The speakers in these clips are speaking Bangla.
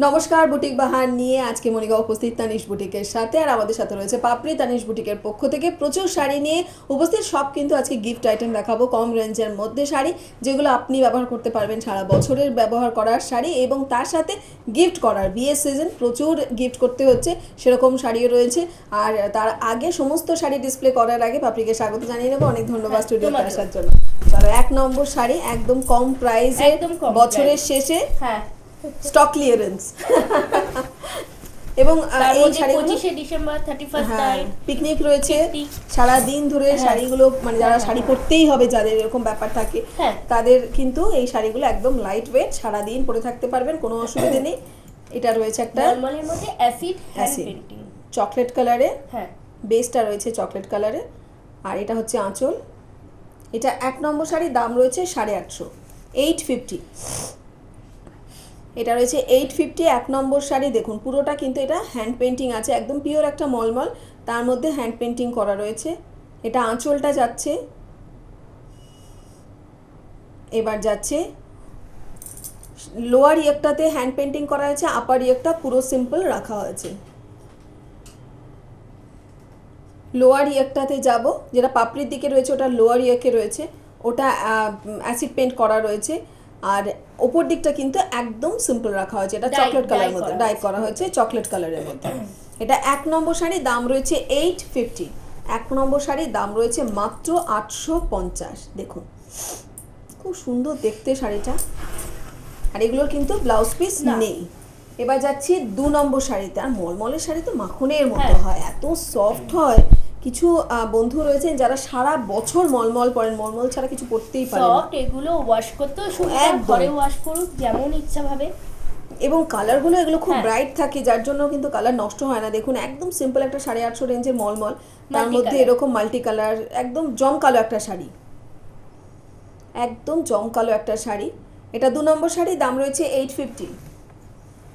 নমস্কার, বুটিক বাহার নিয়ে আজকে মনিগাঁও উপস্থিত তানিশ বুটিকের সাথে। আর আমাদের সাথে রয়েছে পাপড়ি। তানিশ বুটিকের পক্ষ থেকে প্রচুর শাড়ি নিয়ে উপস্থিত। সব কিন্তু আজকে গিফট আইটেম দেখাবো, কম রেঞ্জের মধ্যে শাড়ি যেগুলো আপনি ব্যবহার করতে পারবেন সারা বছরের ব্যবহার করার শাড়ি, এবং তার সাথে গিফট করার, বিয়ের সিজন প্রচুর গিফট করতে হচ্ছে সেরকম শাড়িও রয়েছে। আর তার আগে সমস্ত শাড়ি ডিসপ্লে করার আগে পাপড়িকে স্বাগত জানিয়ে নেবো। অনেক ধন্যবাদ স্টুডিওতে আসার জন্য। চলো, 1 নম্বর শাড়ি একদম কম প্রাইসে, বছরের শেষে স্টক ক্লিয়ারেন্স এবং এই শাড়িগুলো 25 ডিসেম্বর 31 তারিখ পিকনিক রয়েছে। সারা দিন ধরে শাড়িগুলো মানে যারা শাড়ি পরতেই হবে, যাদের এরকম ব্যাপার থাকে তাদের কিন্তু এই শাড়িগুলো একদম লাইট ওয়েট, সারা দিন পরে থাকতে পারবেন, কোনো অসুবিধা নেই। এটা রয়েছে একটা নরমালের মধ্যে অ্যাসিড হ্যান্ড পেইন্টিং চকলেট কালারে, বেসটা রয়েছে চকলেট কালারে। আর এটা হচ্ছে আঁচল। এটা 1 নম্বর শাড়ি, দাম রয়েছে 850, 850। এটা রয়েছে 850, 1 নম্বর শাড়ি। দেখুন পুরোটা কিন্তু এটা হ্যান্ড পেন্টিং আছে, একদম পিওর একটা মলমল, তার মধ্যে হ্যান্ড পেন্টিং করা রয়েছে। এটা আঁচলটা যাচ্ছে। এবার যাচ্ছে লোয়ার ইয়েকটাতে হ্যান্ড পেন্টিং করা হয়েছে, আপার ইয়েকটা পুরো সিম্পল রাখা হয়েছে। লোয়ার ইয়েকটাতে যাব, যেটা পাপড়ির দিকে রয়েছে ওটা লোয়ার ইয়েকে রয়েছে, ওটা অ্যাসিড পেন্ট করা রয়েছে। আর ওপর দিকটা কিন্তু একদম সিম্পল রাখা হয়েছে, এটা চকলেট কালারের মধ্যে ডাই করা হয়েছে, চকলেট কালারের মধ্যে। এটা 1 নম্বর শাড়ি, দাম রয়েছে 850। 1 নম্বর শাড়ির দাম রয়েছে মাত্র 850। দেখুন খুব সুন্দর দেখতে শাড়িটা, আর এগুলোর কিন্তু ব্লাউজ পিস নেই। এবার যাচ্ছি 2 নম্বর শাড়িতে। আর মলমলের শাড়ি তো মাখনের মতো হয়, এত সফট হয়। কিছু বন্ধু রয়েছেন যারা সারা বছর মলমল পরেন, মলমল ছাড়া কিছু পরতেই পারেন না। সফট, এগুলো ওয়াশ করতেও সুবিধা, ঘরে ওয়াশ করুক যেমন ইচ্ছা ভাবে। এবং কালারগুলো এগুলো খুব ব্রাইট থাকে, যার জন্য কিন্তু কালার নষ্ট হয় না। দেখুন একদম সিম্পল একটা 850 রেঞ্জের মলমল, তার মধ্যে এরকম মাল্টি কালার, একদম জমকালো একটা শাড়ি, একদম জমকালো একটা শাড়ি। এটা 2 নম্বর শাড়ি, দাম রয়েছে 850।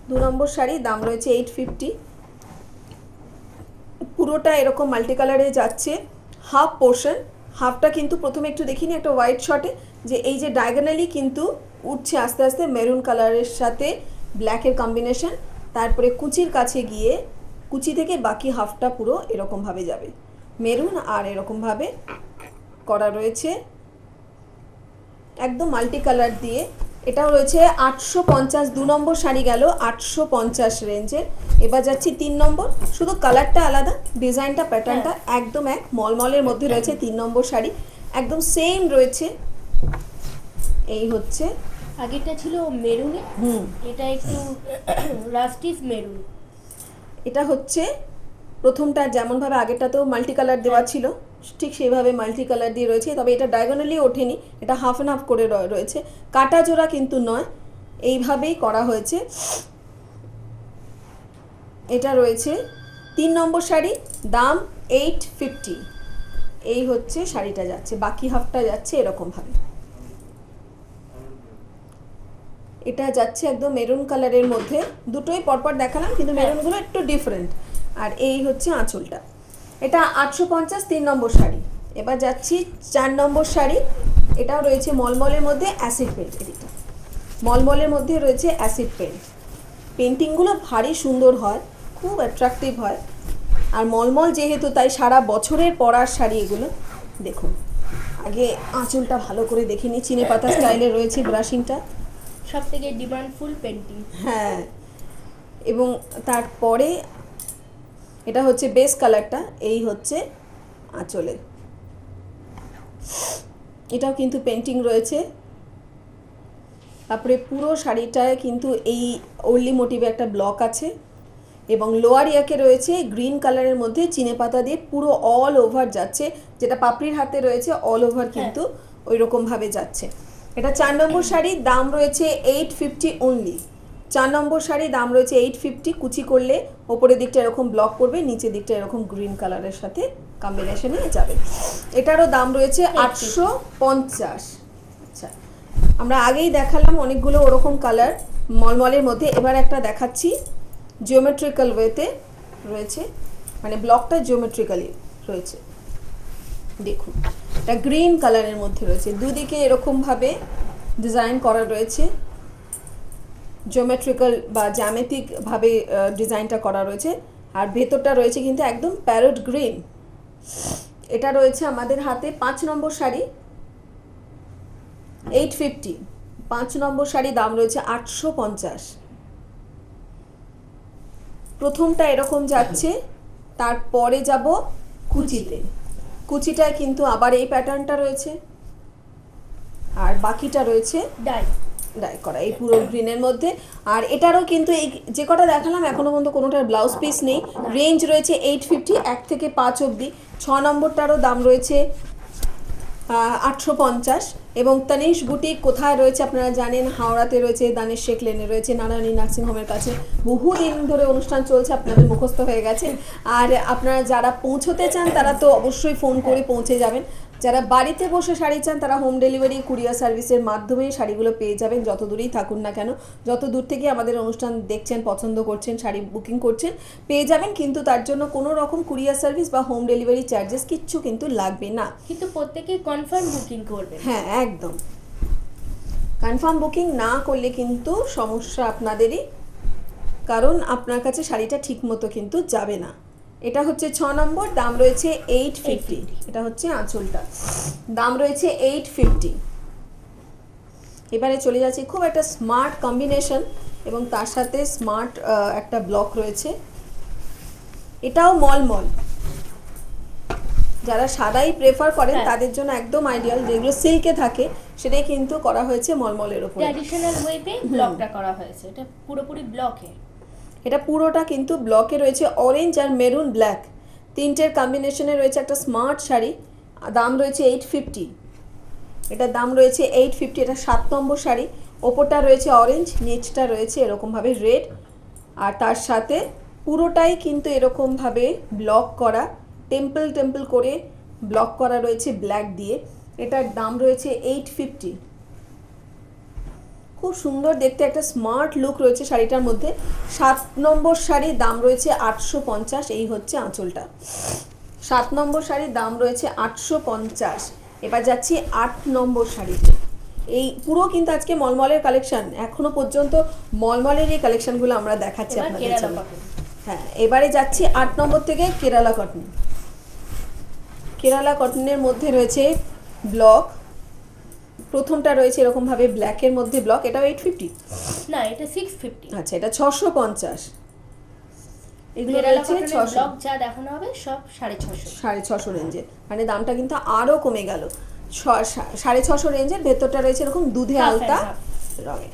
2 নম্বর শাড়ি, দাম রয়েছে 850। পুরোটা এরকম মাল্টি কালারে যাচ্ছে। হাফ পোর্শন, হাফটা কিন্তু প্রথমে একটু দেখিনি একটা হোয়াইট শর্টে, যে এই যে ডায়াগোনালি কিন্তু উঠছে আস্তে আস্তে মেরুন কালারের সাথে ব্ল্যাকের কম্বিনেশন। তারপরে কুচির কাছে গিয়ে কুচি থেকে বাকি হাফটা পুরো এরকমভাবে যাবে, মেরুন আর এরকমভাবে করা রয়েছে একদম মাল্টি কালার দিয়ে। এটাও রয়েছে 850। 2 নম্বর শাড়ি গেল 850 রেঞ্জের। এবার যাচ্ছি 3 নম্বর, শুধু কালারটা আলাদা, ডিজাইনটা প্যাটার্নটা একদম এক, মলমলের মধ্যে রয়েছে 3 নম্বর শাড়ি, একদম সেম রয়েছে। এই হচ্ছে, আগেরটা ছিল মেরুনে, এটা একটু রাস্টিস মেরুন। এটা হচ্ছে প্রথমটা যেমনভাবে আগেরটাতেও মাল্টি কালার দেওয়া ছিল, ঠিক সেইভাবে মাল্টি কালার দিয়ে রয়েছে, তবে এটা ডায়াগোনালি ওঠেনি, এটা হাফ অ্যান্ড হাফ করে রয়েছে, কাটা জোড়া কিন্তু নয়, এইভাবেই করা হয়েছে। এটা রয়েছে 3 নম্বর শাড়ি, দাম 850। এই হচ্ছে শাড়িটা যাচ্ছে, বাকি হাফটা যাচ্ছে এরকমভাবে। এটা যাচ্ছে একদম মেরুন কালারের মধ্যে, দুটোই পরপর দেখালাম কিন্তু মেরুনগুলো একটু ডিফারেন্ট। আর এই হচ্ছে আঁচলটা। এটা 850, 3 নম্বর শাড়ি। এবার যাচ্ছি 4 নম্বর শাড়ি। এটাও রয়েছে মলমলের মধ্যে অ্যাসিড পেন্ট, এটা মলমলের মধ্যে রয়েছে অ্যাসিড পেন্ট। পেন্টিংগুলো ভারী সুন্দর হয়, খুব অ্যাট্রাকটিভ হয়। আর মলমল যেহেতু, তাই সারা বছরের পরার শাড়ি এগুলো। দেখুন আগে আঁচলটা ভালো করে দেখে নিই, চিনে পাতা স্টাইলে রয়েছে ব্রাশিংটা, সব থেকে ডিমান্ডফুল পেন্টিং। হ্যাঁ, এবং তারপরে এটা হচ্ছে বেস কালারটা, এই হচ্ছে আঁচলের, এটাও কিন্তু পেন্টিং রয়েছে। তারপরে পুরো শাড়িটায় কিন্তু এই ওর্লি মোটিভে একটা ব্লক আছে, এবং লোয়ার ইয়াকে রয়েছে গ্রিন কালারের মধ্যে চিনে পাতা দিয়ে পুরো অল ওভার যাচ্ছে, যেটা পাপড়ির হাতে রয়েছে অল ওভার কিন্তু ওই রকমভাবে যাচ্ছে। এটা 4 নম্বর শাড়ি, দাম রয়েছে 850 অনলি। 4 নম্বর শাড়ি, দাম রয়েছে 850। কুচি করলে ওপরের দিকটা এরকম ব্লক করবে, নিচের দিকটা এরকম গ্রিন কালারের সাথে কম্বিনেশনে যাবে। এটারও দাম রয়েছে 850। আচ্ছা, আমরা আগেই দেখালাম অনেকগুলো ওরকম কালার মলমলের মধ্যে, এবার একটা দেখাচ্ছি জিওমেট্রিক্যাল ওয়েতে রয়েছে, মানে ব্লকটা জিওমেট্রিক্যালি রয়েছে। দেখুন এটা গ্রিন কালারের মধ্যে রয়েছে, দুদিকে এরকমভাবে ডিজাইন করা রয়েছে। জিওমেট্রিক্যাল বা জ্যামিতিক ভাবে ডিজাইনটা করা রয়েছে। আর ভেতরটা রয়েছে কিন্তু একদম প্যারট গ্রিন। এটা রয়েছে আমাদের হাতে 5 নম্বর শাড়ি, 850। 5 নম্বর শাড়ি দাম রয়েছে 850। প্রথমটা এরকম যাচ্ছে, তারপরে যাব কুচিতে। কুচিটায় কিন্তু আবার এই প্যাটার্নটা রয়েছে, আর বাকিটা রয়েছে ডাই ডাই করা এই পুরো গ্রিনের মধ্যে। আর এটারও কিন্তু এই যে কটা দেখালাম এখনো পর্যন্ত কোনোটার ব্লাউজ পিস নেই। রেঞ্জ রয়েছে 850, 1 থেকে 5 অবধি। 6 নম্বরটারও দাম রয়েছে 850। এবং তানিশ বুটিক কোথায় রয়েছে আপনারা জানেন, হাওড়াতে রয়েছে, দানেশ শেখ লেনে রয়েছে, নারায়ণী নার্সিংহোমের কাছে। বহুদিন ধরে অনুষ্ঠান চলছে, আপনাদের মুখস্থ হয়ে গেছে। আর আপনারা যারা পৌঁছতে চান তারা তো অবশ্যই ফোন করে পৌঁছে যাবেন। যারা বাড়িতে বসে শাড়ি চান তারা হোম ডেলিভারি কুরিয়ার সার্ভিসের মাধ্যমে শাড়িগুলো পেয়ে যাবেন, যত দূরেই থাকুন না কেন। যত দূর থেকে আমাদের অনুষ্ঠান দেখছেন, পছন্দ করছেন, শাড়ি বুকিং করছেন, পেয়ে যাবেন। কিন্তু তার জন্য কোনো রকম কুরিয়ার সার্ভিস বা হোম ডেলিভারি চার্জেস কিচ্ছু কিন্তু লাগবে না। কিন্তু প্রত্যেকেই কনফার্ম বুকিং করবেন। হ্যাঁ, একদম কনফার্ম বুকিং না করলে কিন্তু সমস্যা আপনাদেরই, কারণ আপনার কাছে শাড়িটা ঠিক মতো কিন্তু যাবে না। এটা হচ্ছে 6 নম্বর, দাম রয়েছে 850। এটা হচ্ছে আঁচলটা, দাম রয়েছে 850। এবারে চলে যাচ্ছি খুব একটা স্মার্ট কম্বিনেশন এবং তার সাথে স্মার্ট একটা ব্লক রয়েছে। এটাও মলমল, যারা সাদাই প্রেফার করেন তাদের জন্য একদম আইডিয়াল। যেগুলো সিল্কে থাকে সেটাই কিন্তু করা হয়েছে মলমলের উপর। ট্র্যাডিশনাল ওয়েতে ব্লকটা করা হয়েছে, এটা পুরোপুরি ব্লকে। এটা পুরোটা কিন্তু ব্লকে রয়েছে অরেঞ্জ আর মেরুন ব্ল্যাক, তিনটের কম্বিনেশনে রয়েছে একটা স্মার্ট শাড়ি। দাম রয়েছে 850। এটার দাম রয়েছে 850। এটা 7 নম্বর শাড়ি। ওপরটা রয়েছে অরেঞ্জ, নিচটা রয়েছে এরকমভাবে রেড, আর তার সাথে পুরোটাই কিন্তু এরকমভাবে ব্লক করা, টেম্পল টেম্পল করে ব্লক করা রয়েছে ব্ল্যাক দিয়ে। এটার দাম রয়েছে 850। খুব সুন্দর দেখতে একটা স্মার্ট লুক রয়েছে শাড়িটার মধ্যে। 7 নম্বর শাড়ির দাম রয়েছে 850। এই হচ্ছে আঁচলটা। 7 নম্বর শাড়ির দাম রয়েছে 850। এবার যাচ্ছি 8 নম্বর শাড়িতে। এই পুরো কিন্তু আজকে মলমলের কালেকশন, এখনো পর্যন্ত মলমলের এই কালেকশনগুলো আমরা দেখাচ্ছি এবার আপনাদের কেরালা জন্য। কটন। হ্যাঁ, এবারে যাচ্ছি 8 নম্বর থেকে কেরালা কটন। কেরালা কটনের মধ্যে রয়েছে ব্লক। প্রথমটা রয়েছে এরকমভাবে ব্ল্যাকের মধ্যে ব্লক, এটাও 850। না, এটা 650। আচ্ছা, এটা 650। এগুলো কেরালা রয়েছে কটনের 600, ব্লক যা দেখানো হবে সব 650। 650 রেঞ্জের, মানে দামটা কিন্তু আরও কমে গেল। 650 রেঞ্জের। ভেতরটা রয়েছে এরকম দুধে Half and আলতা half। রঙের,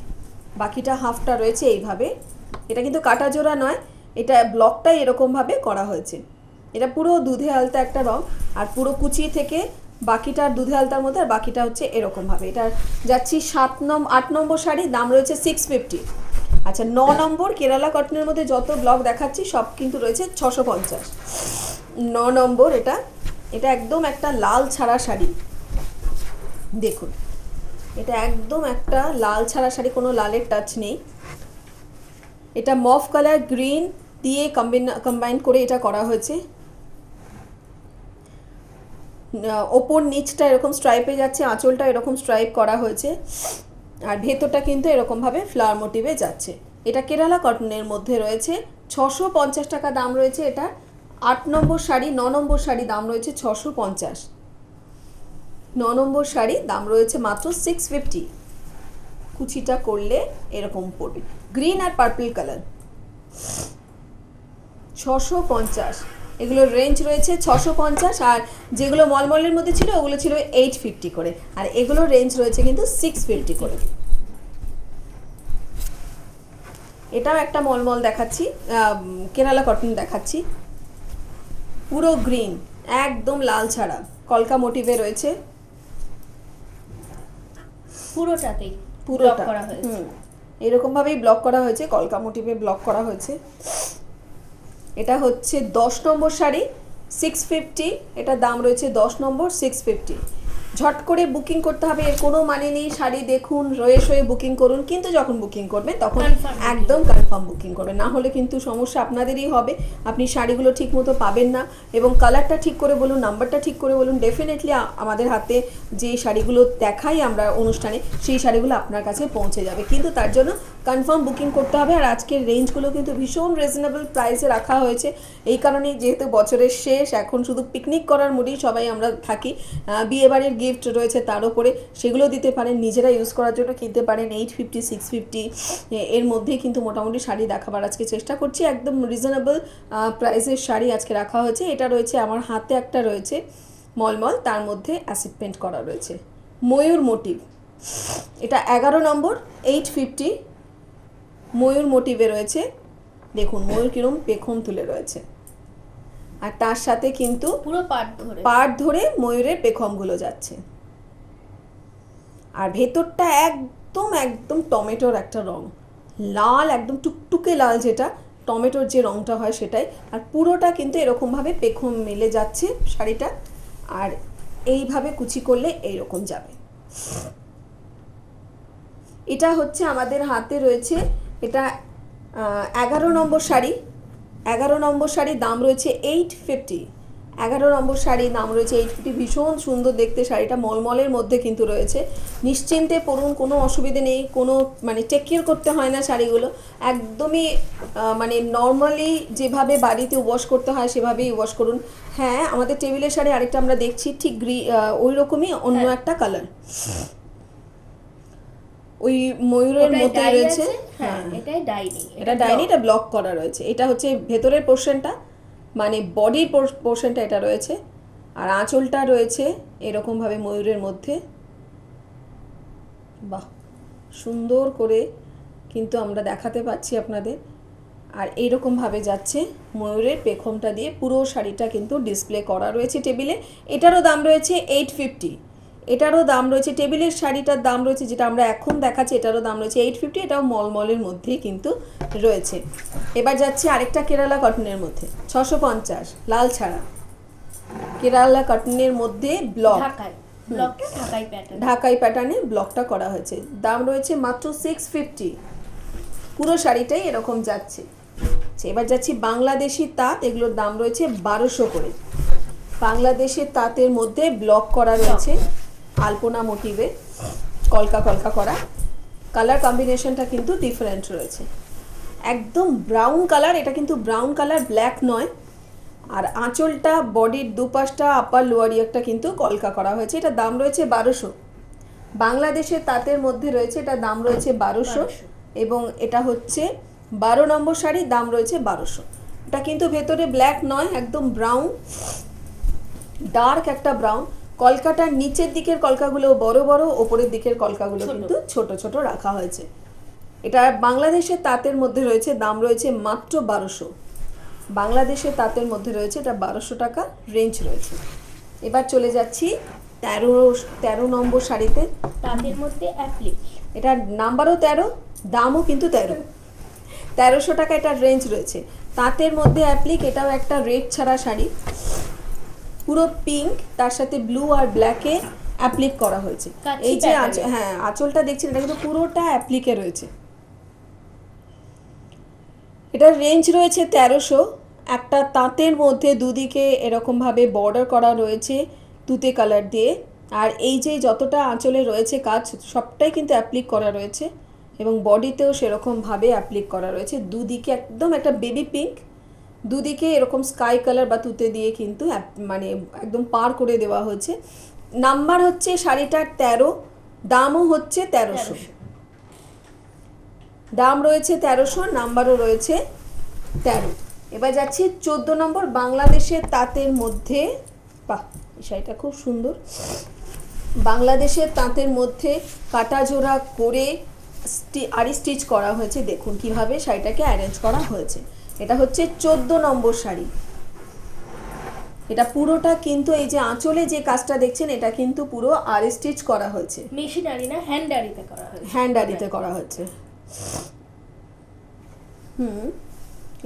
বাকিটা হাফটা রয়েছে এইভাবে। এটা কিন্তু কাটা জোড়া নয়, এটা ব্লকটাই এরকমভাবে করা হয়েছে। এটা পুরো দুধে আলতা একটা রং, আর পুরো কুচি থেকে বাকিটা দুধে আলতার মধ্যে, আর বাকিটা হচ্ছে এরকমভাবে। এটা যাচ্ছি 8 নম্বর শাড়ি, দাম রয়েছে 650। আচ্ছা, 9 নম্বর কেরালা কটনের মধ্যে যত ব্লক দেখাচ্ছি সব কিন্তু রয়েছে 650। 9 নম্বর, এটা এটা একদম একটা লাল ছাড়া শাড়ি। দেখুন, এটা একদম একটা লাল ছাড়া শাড়ি, কোনো লালের টাচ নেই। এটা মফ কালার গ্রিন দিয়ে কম্বাইন করে এটা করা হয়েছে। ওপর নিচটা এরকম স্ট্রাইপে যাচ্ছে, আঁচলটা এরকম স্ট্রাইপ করা হয়েছে, আর ভেতরটা কিন্তু এরকমভাবে ফ্লাওয়ার মোটিভে যাচ্ছে। এটা কেরালা কটনের মধ্যে রয়েছে 650 টাকা দাম রয়েছে। এটা 8 নম্বর শাড়ি। 9 নম্বর শাড়ি দাম রয়েছে 650। 9 নম্বর শাড়ি দাম রয়েছে মাত্র 650। কুচিটা করলে এরকম পড়বে, গ্রিন আর পার্পল কালার। 650। এগুলোর রেঞ্জ রয়েছে 650, আর যেগুলো মলমলের মধ্যে ছিল ওগুলো ছিল 850 করে, আর এগুলোর রেঞ্জ রয়েছে কিন্তু 650 করে। এটাও একটা মলমল দেখাচ্ছি, কেরালা কটন দেখাচ্ছি। পুরো গ্রিন, একদম লাল ছাড়া, কলকা মোটিভে রয়েছে পুরোটাতেই পুরোটা। ব্লক করা হয়েছে। এরকম ভাবেই ব্লক করা হয়েছে, কলকা মোটিভে ব্লক করা হয়েছে। এটা হচ্ছে 10 নম্বর শাড়ি, 650। এটা দাম রয়েছে 10 নম্বর 650। ঝট করে বুকিং করতে হবে এর কোনো মানে নেই। শাড়ি দেখুন, রয়ে শয়ে বুকিং করুন, কিন্তু যখন বুকিং করবেন তখন Confirm booking। একদম কনফার্ম বুকিং করবেন, না হলে কিন্তু সমস্যা আপনাদেরই হবে। আপনি শাড়িগুলো ঠিক মতো পাবেন না, এবং কালারটা ঠিক করে বলুন, নাম্বারটা ঠিক করে বলুন। ডেফিনেটলি আমাদের হাতে যে শাড়িগুলো দেখাই আমরা অনুষ্ঠানে, সেই শাড়িগুলো আপনার কাছে পৌঁছে যাবে, কিন্তু তার জন্য কনফার্ম বুকিং করতে হবে। আর আজকের রেঞ্জগুলো কিন্তু ভীষণ রিজনেবল প্রাইসে রাখা হয়েছে, এই কারণেই যেহেতু বছরের শেষ, এখন শুধু পিকনিক করার মুডেই সবাই আমরা থাকি। বিয়েবাড়ির গিফট রয়েছে তার উপরে, সেগুলো দিতে পারেন, নিজেরা ইউজ করার জন্য কিনতে পারেন। 850 650 এর মধ্যেই কিন্তু মোটামুটি শাড়ি দেখাবার আজকে চেষ্টা করছি। একদম রিজনেবল প্রাইসের শাড়ি আজকে রাখা হয়েছে। এটা রয়েছে আমার হাতে, একটা রয়েছে মলমল, তার মধ্যে অ্যাসিড পেন্ট করা রয়েছে, ময়ূর মোটিভ। এটা 11 নম্বর, 850, ময়ূর মোটিভে রয়েছে। দেখুন ময়ূর কিরম পেখম তুলে রয়েছে, আর তার সাথে কিন্তু পুরো পাট ধরে ময়ূরের পেখমগুলো যাচ্ছে। আর ভেতরটা একদম একদম টমেটোর একটা রং, লাল, একদম টুকটুকে লাল, যেটা টমেটোর যে রংটা হয় সেটাই। আর পুরোটা কিন্তু এরকমভাবে পেখম মিলে যাচ্ছে শাড়িটা, আর এইভাবে কুচি করলে এইরকম যাবে। এটা হচ্ছে আমাদের হাতে রয়েছে, এটা 11 নম্বর শাড়ি। 11 নম্বর শাড়ির দাম রয়েছে 850। 11 নম্বর শাড়ির দাম রয়েছে 850। ভীষণ সুন্দর দেখতে শাড়িটা, মলমলের মধ্যে কিন্তু রয়েছে। নিশ্চিন্তে পরুন, কোনো অসুবিধে নেই, কোনো মানে টেক কেয়ার করতে হয় না শাড়িগুলো, একদমই মানে নর্মালি যেভাবে বাড়িতে ওয়াশ করতে হয় সেভাবেই ওয়াশ করুন। হ্যাঁ, আমাদের টেবিলের শাড়ি আরেকটা আমরা দেখছি, ঠিক ওই রকমই অন্য একটা কালার, ওই ময়ূরের মধ্যে রয়েছে। হ্যাঁ, এটাই ডাইনি, এটা ডাইনি, এটা ব্লক করা রয়েছে। এটা হচ্ছে ভেতরের পোর্শনটা, মানে বডির পোর্শনটা এটা রয়েছে। আর আঁচলটা রয়েছে এরকমভাবে ময়ূরের মধ্যে। বাহ, সুন্দর করে কিন্তু আমরা দেখাতে পাচ্ছি আপনাদের। আর এইরকমভাবে যাচ্ছে ময়ূরের পেখমটা দিয়ে, পুরো শাড়িটা কিন্তু ডিসপ্লে করা রয়েছে টেবিলে। এটারও দাম রয়েছে 850। এটারও দাম রয়েছে, টেবিলের শাড়িটার দাম রয়েছে, যেটা আমরা এখন দেখাচ্ছি, এটারও দাম রয়েছে 850। এটাও মলমলের মধ্যেই কিন্তু রয়েছে। এবার যাচ্ছি আরেকটা কেরালা কটনের মধ্যে, 650, লাল ছাড়া, কেরালা কটনের মধ্যে ব্লক, ঢাকাই প্যাটার্নে ব্লকটা করা হয়েছে। দাম রয়েছে মাত্র 650। পুরো শাড়িটাই এরকম যাচ্ছে। এবার যাচ্ছি বাংলাদেশি তাঁত, এগুলোর দাম রয়েছে 1200 করে। বাংলাদেশের তাঁতের মধ্যে ব্লক করা রয়েছে, আলপনা মোটিভে কলকা কলকা করা। কালার কম্বিনেশনটা কিন্তু ডিফারেন্ট রয়েছে, একদম ব্রাউন কালার। এটা কিন্তু ব্রাউন কালার, ব্ল্যাক নয়। আর আঁচলটা, বডির দুপাশটা, আপার লোয়ার ইয়ারটা কিন্তু কলকা করা হয়েছে। এটা দাম রয়েছে 1200। বাংলাদেশের তাঁতের মধ্যে রয়েছে, এটা দাম রয়েছে 1200। এবং এটা হচ্ছে 12 নম্বর শাড়ি, দাম রয়েছে 1200। এটা কিন্তু ভেতরে ব্ল্যাক নয়, একদম ব্রাউন, ডার্ক একটা ব্রাউন। কলকাটার নিচের দিকের কলকাগুলো বড় বড়, ওপরের দিকের কলকাগুলো কিন্তু ছোট ছোট রাখা হয়েছে। এটা বাংলাদেশের তাঁতের মধ্যে রয়েছে, দাম রয়েছে মাত্র 1200। বাংলাদেশের তাঁতের মধ্যে রয়েছে, এটা 1200 টাকা রেঞ্জ রয়েছে। এবার চলে যাচ্ছি 13 নম্বর শাড়িতে, তাঁতের মধ্যে অ্যাপ্লিক। এটা নাম্বারও 13, দামও কিন্তু 13। 1300 টাকা এটা রেঞ্জ রয়েছে। তাঁতের মধ্যে অ্যাপ্লিক, এটাও একটা রেড ছাড়া শাড়ি, পুরো পিঙ্ক, তার সাথে ব্লু আর ব্ল্যাকে অ্যাপ্লিক করা হয়েছে। এই যে হ্যাঁ আঁচলটা দেখছেন, এটা কিন্তু পুরোটা অ্যাপ্লিকে রয়েছে। এটার রেঞ্জ রয়েছে 1300। একটা তাঁতের মধ্যে দুদিকে এরকমভাবে বর্ডার করা রয়েছে তুতে কালার দিয়ে। আর এই যে যতটা আঁচলে রয়েছে কাজ, সবটাই কিন্তু অ্যাপ্লিক করা রয়েছে, এবং বডিতেও সেরকমভাবে অ্যাপ্লিক করা রয়েছে। দুদিকে একদম একটা বেবি পিঙ্ক, দুদিকে এরকম স্কাই কালার বা তুতে দিয়ে কিন্তু মানে একদম পার করে দেওয়া হয়েছে। নাম্বার হচ্ছে শাড়িটার 13, দামও হচ্ছে 1300। দাম রয়েছে 1300, নাম্বারও রয়েছে 13। এবার যাচ্ছি 14 নম্বর, বাংলাদেশের তাঁতের মধ্যে। বাহ, এই শাড়িটা খুব সুন্দর। বাংলাদেশের তাঁতের মধ্যে কাটা জোড়া করে আরি স্টিচ করা হয়েছে। দেখুন কিভাবে শাড়িটাকে অ্যারেঞ্জ করা হয়েছে। এটা হচ্ছে 14 নম্বর শাড়ি। এটা পুরোটা কিন্তু এই যে আঁচলে যে কাজটা দেখছেন, এটা কিন্তু পুরো আরি স্টিচ করা হয়েছে, মেশিনারি না, হ্যান্ডারিতে করা হয়েছে। হ্যান্ডারিতে করা হয়েছে।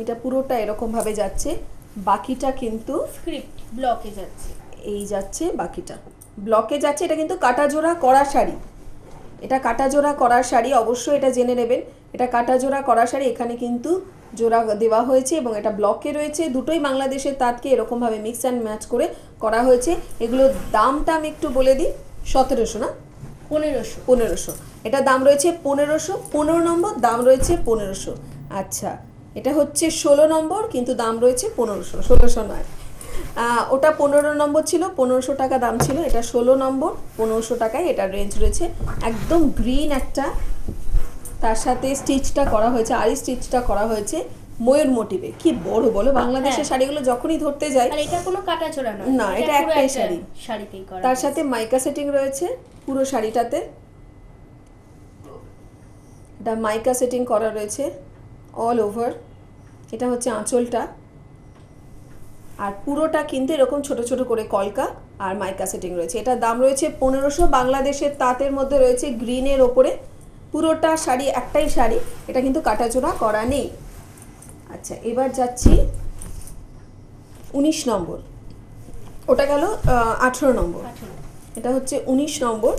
এটা পুরোটা এরকম ভাবে যাচ্ছে, বাকিটা কিন্তু স্ক্রিপ্ট ব্লকে যাচ্ছে। এই যাচ্ছে, বাকিটা ব্লকে যাচ্ছে। এটা কিন্তু কাটা জোড়া করা শাড়ি, এটা কাটা জোড়া করার শাড়ি, অবশ্যই এটা জেনে নেবেন। এটা কাটা জোড়া করা শাড়ি, এখানে কিন্তু জোড়া দেওয়া হয়েছে এবং এটা ব্লকে রয়েছে। দুটোই বাংলাদেশের তাঁতকে এরকমভাবে মিক্স অ্যান্ড ম্যাচ করে করা হয়েছে। এগুলোর দামটা আমি একটু বলে দিই, 1700 না, 1500। 1500। এটা দাম রয়েছে 1500। 15 নম্বর দাম রয়েছে 1500। আচ্ছা, এটা হচ্ছে 16 নম্বর, কিন্তু দাম রয়েছে 1500, 1600 নয়। ওটা 15 নম্বর ছিল, 1500 টাকা দাম ছিল। এটা 16 নম্বর, 1500 টাকায় এটা রেঞ্জ রয়েছে। একদম গ্রিন একটা, তার সাথে স্টিচটা করা হয়েছে, আরি স্টিচটা করা হয়েছে ময়ূর মোটিভে। কি বড় বলো, বাংলাদেশের হ্যাঁ। শাড়িগুলো যখনই ধরতে যায়। আর এটা কোনো কাটাচোরা নয়, না, এটা পুরো একটাই একটা শাড়ি। শাড়িতেই করা তার আছে। সাথে মাইকা সেটিং রয়েছে পুরো শাড়িটাতে। এটা মাইকা সেটিং করা রয়েছে অল ওভার। এটা হচ্ছে আঁচলটা, আর পুরোটা কিন্তু এরকম ছোট ছোট করে কলকা আর মাইকা সেটিং রয়েছে। এটার দাম রয়েছে 1500। বাংলাদেশের তাঁতের মধ্যে রয়েছে গ্রিনের ওপরে। পুরোটা শাড়ি একটাই শাড়ি, এটা কিন্তু কাটাচোরা করা নেই। আচ্ছা, এবার যাচ্ছি 19 নম্বর। ওটা গেল 18 নম্বর। 18। এটা হচ্ছে 19 নম্বর।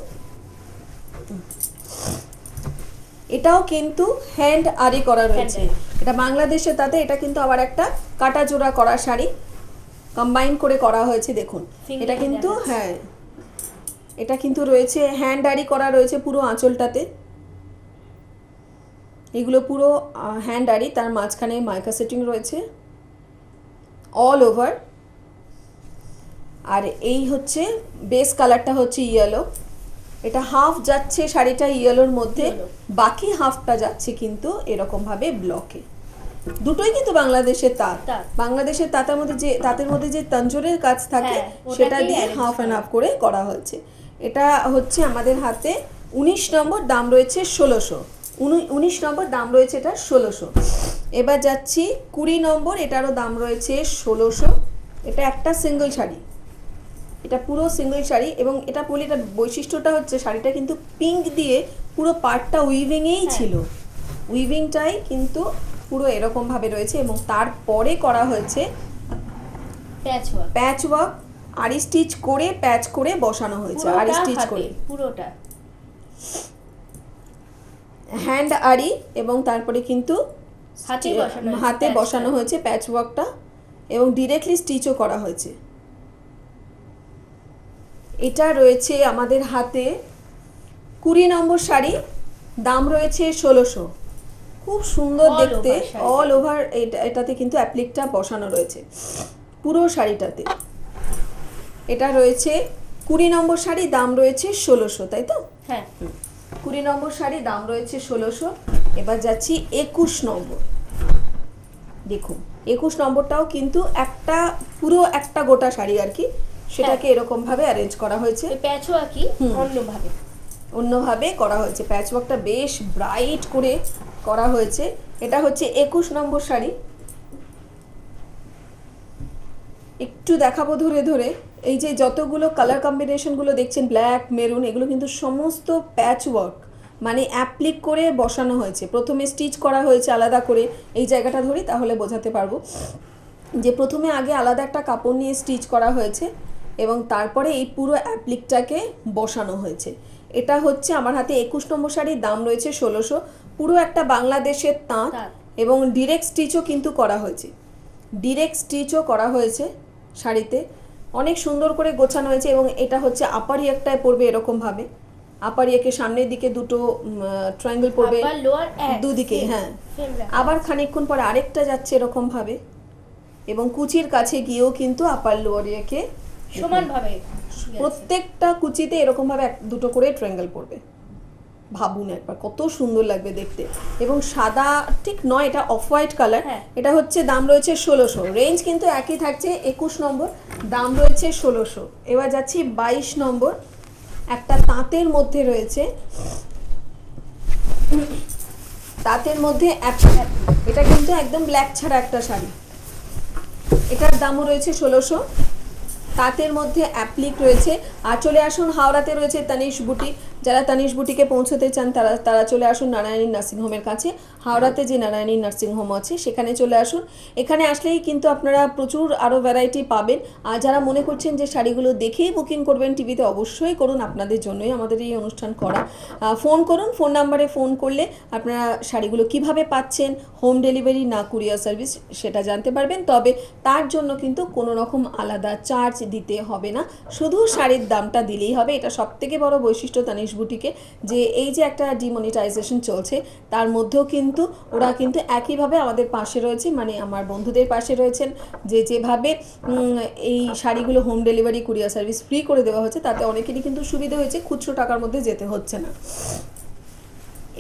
এটাও কিন্তু হ্যান্ড আরি করা রয়েছে। Hand এটা বাংলাদেশে, তাতে এটা কিন্তু আবার একটা কাটা জোড়া করা শাড়ি কম্বাইন করে করা হয়েছে। দেখুন, Finger এটা কিন্তু দেখা যাচ্ছে। হ্যাঁ, এটা কিন্তু রয়েছে হ্যান্ড আরি করা রয়েছে পুরো আঁচলটাতে। এগুলো পুরো হ্যান্ড আরি, তার মাঝখানে মাইকা সেটিং রয়েছে অল ওভার। আর এই হচ্ছে বেস কালারটা হচ্ছে ইয়েলো। এটা হাফ যাচ্ছে শাড়িটা ইয়েলোর মধ্যে, Yellow। বাকি হাফটা যাচ্ছে কিন্তু এরকম ভাবে ব্লকে। দুটোই কিন্তু বাংলাদেশের তাঁত। তাঁত। বাংলাদেশের তাঁতের মধ্যে যে তাঞ্জোরের কাজ থাকে, হ্যাঁ, ওটাকেই সেটা দিয়ে arrange হাফ অ্যান্ড করা। হাফ করে করা হয়েছে। এটা হচ্ছে আমাদের হাতে 19 নম্বর, দাম রয়েছে 1600। 19 নম্বর দাম রয়েছে এটা 1600। এবার যাচ্ছি 20 নম্বর, এটারও দাম রয়েছে 1600। এটা একটা সিঙ্গেল শাড়ি, এটা পুরো সিঙ্গেল শাড়ি। এবং এটা পরলে এটার বৈশিষ্ট্যটা হচ্ছে শাড়িটা কিন্তু পিঙ্ক দিয়ে পুরো পার্টটা উইভিংয়েই হ্যাঁ। ছিল। উইভিংটাই কিন্তু পুরো এরকম ভাবে রয়েছে, এবং তারপরে করা হয়েছে প্যাচ ওয়ার্ক। প্যাচ ওয়ার্ক। আরি স্টিচ করে প্যাচ করে বসানো হয়েছে, আরি পুরোটা স্টিচ হাতে, করে পুরোটা হ্যান্ড আরি, এবং তারপরে কিন্তু হাতে বসানো হয়েছে হাতে প্যাচটা। বসানো হয়েছে প্যাচ ওয়ার্কটা, এবং ডিরেক্টলি স্টিচও করা হয়েছে। এটা রয়েছে আমাদের হাতে 20 নম্বর শাড়ি, দাম রয়েছে 1600। খুব সুন্দর All দেখতে, over শাড়িটা। All over. এটাতে কিন্তু অ্যাপ্লিকটা বসানো রয়েছে পুরো শাড়িটাতে। এটা রয়েছে 20 নম্বর শাড়ি, দাম রয়েছে 1600, তাই তো? হ্যাঁ। 20 নম্বর শাড়ি দাম রয়েছে 1600। এবার যাচ্ছি 21 নম্বর। দেখুন, 21 নম্বরটাও কিন্তু একটা পুরো একটা গোটা শাড়ি আর কি, সেটাকে এরকম ভাবে অ্যারেঞ্জ করা হয়েছে, ওই প্যাচ ওয়ার্কই অন্যভাবে। অন্যভাবে করা হয়েছে। প্যাচওয়ার্কটা বেশ ব্রাইট করে করা হয়েছে। এটা হচ্ছে 21 নম্বর শাড়ি। একটু দেখাবো ধরে ধরে। এই যে যতগুলো কালার কম্বিনেশনগুলো দেখছেন, ব্ল্যাক, মেরুন, এগুলো কিন্তু সমস্ত প্যাচওয়ার্ক, মানে অ্যাপ্লিক করে বসানো হয়েছে। প্রথমে স্টিচ করা হয়েছে আলাদা করে। এই জায়গাটা ধরি তাহলে বোঝাতে পারবো যে প্রথমে আগে আলাদা একটা কাপড় নিয়ে স্টিচ করা হয়েছে, এবং তারপরে এই পুরো অ্যাপ্লিকটাকে বসানো হয়েছে। এটা হচ্ছে আমার হাতে 21 নম্বর শাড়ির, দাম রয়েছে 1600। পুরো একটা বাংলাদেশের তাঁত, তাঁত। এবং ডিরেক্ট স্টিচও কিন্তু করা হয়েছে। ডিরেক্ট স্টিচও করা হয়েছে শাড়িতে, অনেক সুন্দর করে গোছানো হয়েছে। এবং এটা হচ্ছে আপার ইয়েকটায় পড়বে এরকম ভাবে। আপার ইয়েকের সামনের দিকে দুটো ট্রায়াঙ্গেল পড়বে, আবার লোয়ার দুদিকে। হ্যাঁ, আবার খানিকক্ষণ পরে আরেকটা যাচ্ছে এরকম ভাবে, এবং কুচির কাছে গিয়েও কিন্তু আপার লোয়ার ইয়েকে সমানভাবে প্রত্যেকটা কুচিতে এরকম ভাবে দুটো করে ট্রায়াঙ্গেল পড়বে। ভাবুন একবার কত সুন্দর লাগবে দেখতে। এবং সাদা ঠিক নয়, এটা অফ হোয়াইট কালার। হ্যাঁ। এটা হচ্ছে দাম রয়েছে 1600। রেঞ্জ কিন্তু একই থাকছে, 21 নম্বর, দাম রয়েছে 1600। এবার যাচ্ছি 22 নম্বর। একটা তাঁতের মধ্যে রয়েছে, তাঁতের মধ্যে এটা কিন্তু একদম ব্ল্যাক ছাড়া একটা শাড়ি। এটার দামও রয়েছে 1600। তাঁতের মধ্যে অ্যাপ্লিক রয়েছে। আর চলে আসুন, হাওড়াতে রয়েছে তানিশ বুটিক। যারা তানিশ বুটিকে পৌঁছতে চান তারা চলে আসুন নারায়ণী নার্সিংহোমের কাছে। হাওড়াতে যে নারায়ণী নার্সিংহোম আছে সেখানে চলে আসুন। এখানে আসলেই কিন্তু আপনারা প্রচুর আরও ভ্যারাইটি পাবেন। আর যারা মনে করছেন যে শাড়িগুলো দেখেই বুকিং করবেন টিভিতে, অবশ্যই করুন, আপনাদের জন্যই আমাদের এই অনুষ্ঠান করা। ফোন করুন, ফোন নাম্বারে ফোন করলে আপনারা শাড়িগুলো কিভাবে পাচ্ছেন, হোম ডেলিভারি না কুরিয়ার সার্ভিস, সেটা জানতে পারবেন। তবে তার জন্য কিন্তু কোনো রকম আলাদা চার্জ দিতে হবে না, শুধু শাড়ির দামটা দিলেই হবে। এটা সবথেকে বড় বৈশিষ্ট্য তানিশ বুটিকে, যে এই যে একটা ডিমনিটাইজেশন চলছে তার মধ্যেও কিন্তু ওরা কিন্তু একইভাবে আমাদের পাশে রয়েছে, মানে আমার বন্ধুদের পাশে রয়েছেন, যে যেভাবে এই শাড়িগুলো home delivery courier service free করে দেওয়া হচ্ছে, তাতে অনেকেরই কিন্তু সুবিধা হয়েছে, খুচরো টাকার মধ্যে যেতে হচ্ছে না।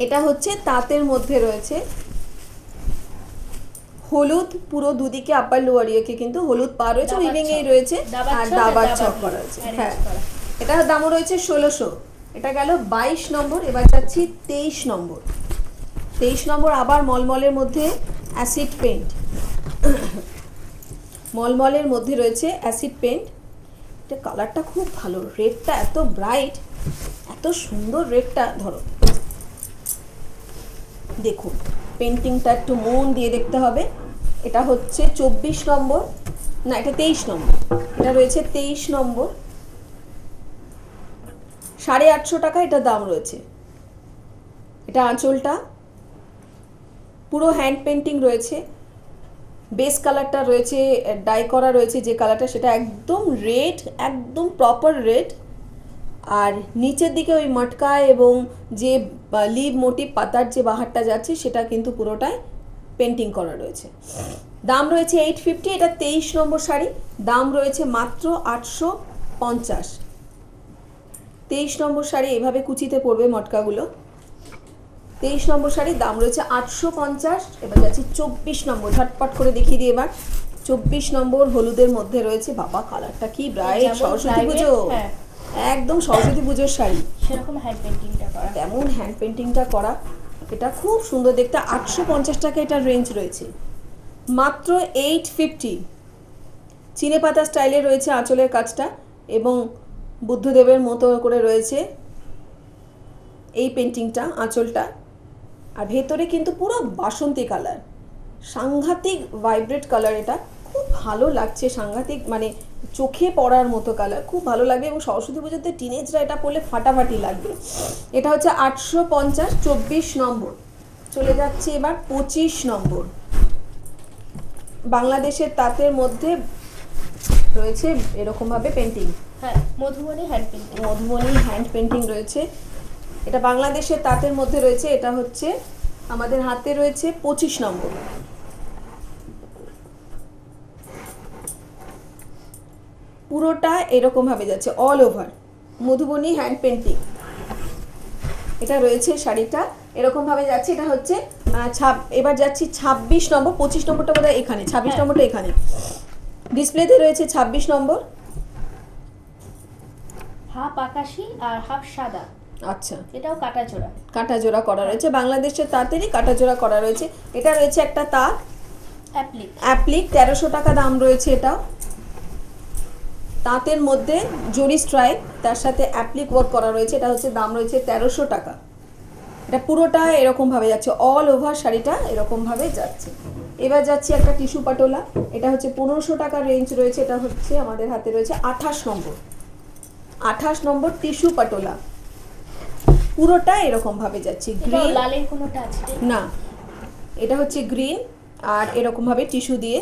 এটা হচ্ছে তাঁতের মধ্যে রয়েছে হলুদ, পুরো দুদিকে আপার লোয়ার ইয়েকে কিন্তু হলুদ পা রয়েছে, উইভিং এই রয়েছে আর দাবার ছক করা রয়েছে। হ্যাঁ, এটার দামও রয়েছে 1600। এটা গেল 22 নম্বর। এবার যাচ্ছি 23 নম্বর। 23 নম্বর আবার মলমলের মধ্যে অ্যাসিড পেন্ট, মলমলের মধ্যে রয়েছে অ্যাসিড পেন্ট। এটা কালারটা খুব ভালো, রেডটা এত ব্রাইট, এত সুন্দর রেডটা। ধরো দেখুন, পেন্টিংটা একটু মন দিয়ে দেখতে হবে। এটা হচ্ছে 24 নম্বর, না এটা 23 নম্বর। এটা রয়েছে 23 নম্বর, 850 টাকা এটা দাম রয়েছে। এটা আঁচলটা পুরো হ্যান্ড পেন্টিং রয়েছে, বেস কালারটা রয়েছে ডাই করা রয়েছে, যে কালারটা সেটা একদম রেড, একদম প্রপার রেড। আর নিচের দিকে ওই মটকা এবং যে লিভ মোটিভ পাতার যে বাহারটা যাচ্ছে সেটা কিন্তু পুরোটাই পেন্টিং করা রয়েছে। দাম রয়েছে 850। এটা 23 নম্বর শাড়ি, দাম রয়েছে মাত্র 850। 23 নম্বর শাড়ি এভাবে কুচিতে পড়বে মটকাগুলো। 23 নম্বর শাড়ির দাম রয়েছে 850। এবার যাচ্ছি 24 নম্বর, ঝটপট করে দেখিয়ে দিই এবার। 24 নম্বর হলুদের মধ্যে রয়েছে, বাবা কালারটা কি ব্রাইট, সরস্বতী পুজো, একদম সরস্বতী পুজোর শাড়ি, সেরকম হ্যান্ড পেন্টিংটা করা, তেমন হ্যান্ড পেন্টিংটা করা। এটা খুব সুন্দর দেখতে। 850 টাকা এটার রেঞ্জ রয়েছে, মাত্র 850। চিনে পাতা স্টাইলে রয়েছে আঁচলের কাজটা, এবং বুদ্ধদেবের মতো করে রয়েছে এই পেন্টিংটা, আঁচলটা। আর ভেতরে কিন্তু পুরো বাসন্তী কালার, সাংঘাতিক ভাইব্রেট কালার। এটা খুব ভালো লাগছে, সাংঘাতিক, মানে চোখে পড়ার মতো কালার, খুব ভালো লাগবে। এবং সরস্বতী পুজোতে টিনেজরা এটা পরলে ফাটাফাটি লাগবে। এটা হচ্ছে 850, 24 নম্বর। চলে যাচ্ছে এবার 25 নম্বর। বাংলাদেশের তাঁতের মধ্যে রয়েছে এরকমভাবে পেন্টিং, হ্যাঁ, Madhubani hand painting, Madhubani hand painting রয়েছে। এটা বাংলাদেশের তাঁতের মধ্যে রয়েছে। এটা হচ্ছে আমাদের হাতে রয়েছে 25 নম্বর। পুরোটা এরকম ভাবে যাচ্ছে, all over Madhubani hand painting. এটা রয়েছে শাড়িটা এরকম ভাবে যাচ্ছে। এটা হচ্ছে এবার যাচ্ছি 26 নম্বর। 25 নম্বরটা বোধহয় এখানে, 26 নম্বরটা এখানে ডিসপ্লেতে রয়েছে। 26 নম্বর হাফ আকাশি আর হাফ সাদা। আচ্ছা, এটাও কাটাজোড়া, কাটাজোড়া করা রয়েছে, বাংলাদেশের তাঁতেরই কাটাজোড়া করা রয়েছে। এটা রয়েছে একটা তাঁত অ্যাপ্লিক, 1300 টাকা দাম রয়েছে। এটা তাঁতের মধ্যে জরি স্ট্রাইপ, তার সাথে অ্যাপ্লিক ওয়ার্ক করা রয়েছে। এটা হচ্ছে দাম রয়েছে 1300 টাকা। এটা পুরোটা এরকম ভাবে যাচ্ছে, অল ওভার শাড়িটা এরকম ভাবে যাচ্ছে। এবার যাচ্ছে একটা টিস্যু পাটোলা। এটা হচ্ছে 1500 টাকা রেঞ্জ রয়েছে। এটা হচ্ছে আমাদের হাতে রয়েছে 28 নম্বর। 28 নম্বর টিস্যু পাটোলা, পুরোটা এরকম ভাবে যাচ্ছে। গ্রিন, লালের কোনোটা আছে না, এটা হচ্ছে গ্রিন আর এরকম ভাবে টিস্যু দিয়ে,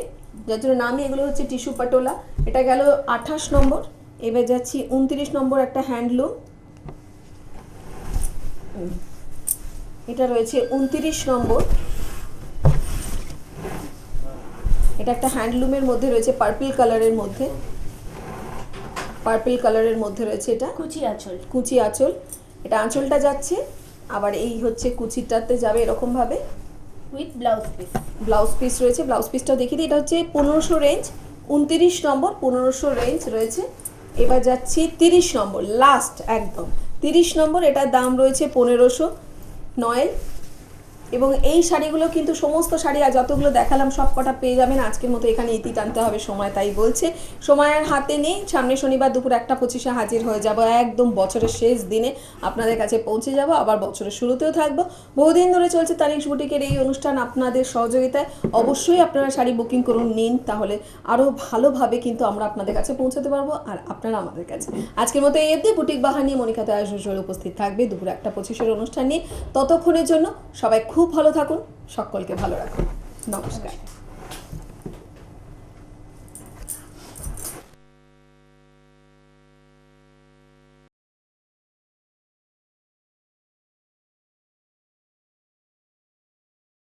যার জন্য নামই এগুলো হচ্ছে টিস্যু পাটোলা। এটা গেল 28 নম্বর। এবার যাচ্ছি 29 নম্বর, একটা হ্যান্ডলুম। এটা রয়েছে 29 নম্বর। এটা একটা হ্যান্ডলুমের মধ্যে রয়েছে, পার্পল কালারের মধ্যে, পার্পল কালারের মধ্যে রয়েছে। এটা কুচি আঁচল, কুচি আঁচল। এটা আঁচলটা যাচ্ছে, আবার এই হচ্ছে কুচিটাতে যাবে এরকম ভাবে with blouse piece. Blouse piece রয়েছে, ব্লাউজ পিসটাও দেখিয়ে দিই। এটা হচ্ছে 1500 রেঞ্জ, 29 নম্বর, 1500 রেঞ্জ রয়েছে। এবার যাচ্ছি 30 নম্বর, লাস্ট একদম 30 নম্বর। এটার দাম রয়েছে 1500 নয়েল। এবং এই শাড়িগুলো কিন্তু সমস্ত শাড়ি আর যতগুলো দেখালাম সব কটা পেয়ে যাবেন। আজকের মতো এখানে ইতি টানতে হবে, সময় তাই বলছে। সময় আর হাতে নেই, সামনে শনিবার দুপুর 1:25 হাজির হয়ে যাব। একদম বছরের শেষ দিনে আপনাদের কাছে পৌঁছে যাব, আবার বছরের শুরুতেও থাকবো। বহুদিন ধরে চলছে তানিশ বুটিকের এই অনুষ্ঠান, আপনাদের সহযোগিতায়। অবশ্যই আপনারা শাড়ি বুকিং করুন, নিন, তাহলে আরও ভালোভাবে কিন্তু আমরা আপনাদের কাছে পৌঁছাতে পারবো, আর আপনারা আমাদের কাছে। আজকের মতো এই অবধি। বুটিক বাহার নিয়ে মনিকা আজ উপস্থিত থাকবে দুপুর 1:25 অনুষ্ঠান নিয়ে। ততক্ষণের জন্য সবাই খুব ভালো থাকুন, সকলকে ভালো রাখুন। নমস্কার।